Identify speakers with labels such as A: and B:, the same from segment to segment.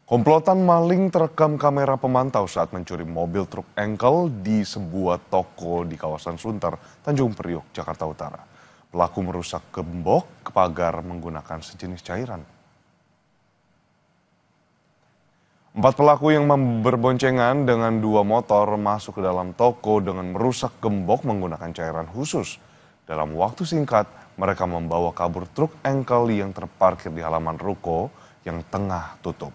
A: Komplotan maling terekam kamera pemantau saat mencuri mobil truk engkel di sebuah toko di kawasan Sunter, Tanjung Priok, Jakarta Utara. Pelaku merusak gembok ke pagar menggunakan sejenis cairan. 4 pelaku yang berboncengan dengan 2 motor masuk ke dalam toko dengan merusak gembok menggunakan cairan khusus. Dalam waktu singkat, mereka membawa kabur truk engkel yang terparkir di halaman ruko yang tengah tutup.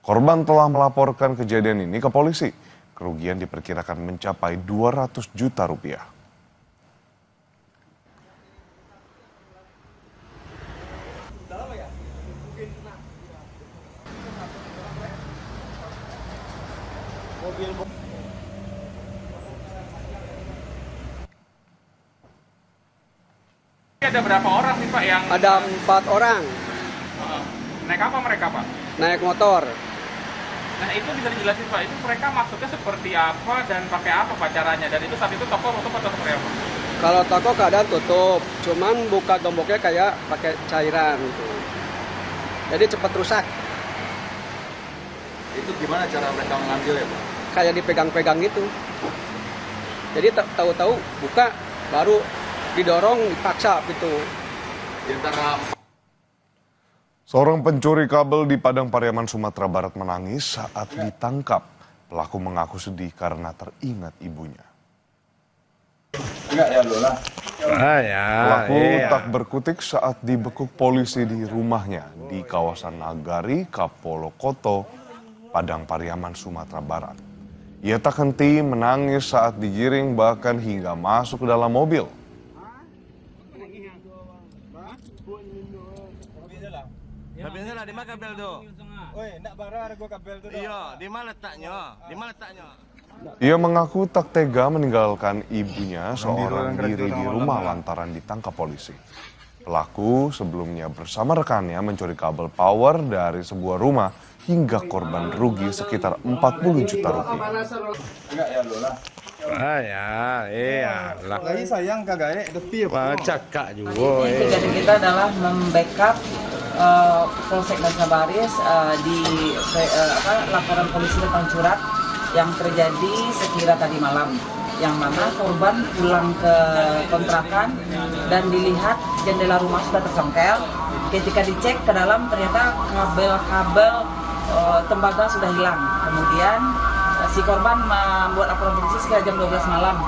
A: Korban telah melaporkan kejadian ini ke polisi. Kerugian diperkirakan mencapai 200 juta rupiah.
B: Ada berapa orang nih Pak yang...
C: Ada 4 orang.
B: Naik apa mereka Pak?
C: Naik motor.
B: Nah itu bisa dijelasin Pak, itu mereka maksudnya seperti apa dan pakai apa Pak caranya? Dan itu saat itu toko tutup atau seperti apa?
C: Kalau toko keadaan tutup, cuman buka gemboknya kayak pakai cairan gitu. Jadi cepat rusak.
D: Itu gimana cara mereka mengambil ya Pak?
C: Kayak dipegang-pegang gitu. Jadi tahu-tahu buka, baru didorong, dipaksa gitu.
D: Di antara
A: Seorang pencuri kabel di Padang Pariaman, Sumatera Barat menangis saat ditangkap. Pelaku mengaku sedih karena teringat ibunya.
D: enggak ya Lola.
A: Pelaku tak berkutik saat dibekuk polisi di rumahnya di kawasan Nagari, Kapolokoto, Padang Pariaman, Sumatera Barat. Ia tak henti menangis saat digiring bahkan hingga masuk ke dalam mobil.
E: Kabelnya lah, di mana kabel tu?
F: Oi, nak barang ada gua kabel tu.
E: Iya, di mana letaknya? Di mana letaknya?
A: Ia mengaku tak tega meninggalkan ibunya seorang diri di rumah lantaran ditangkap polisi. Pelaku sebelumnya bersama rekannya mencuri kabel power dari sebuah rumah hingga korban rugi sekitar 40 juta rupiah.
D: Enggak ya Lola.
F: Lagi sayang kagak tepi
E: Cakak juga.
G: Kegiatan kita adalah membackup Polsek Nasabaris di laporan polisi tentang surat yang terjadi sekira tadi malam, yang mana korban pulang ke kontrakan dan dilihat jendela rumah sudah tersengkel. Ketika dicek ke dalam ternyata kabel-kabel tembaga sudah hilang. Kemudian si korban membuat laporan polisi sekitar jam 12 malam.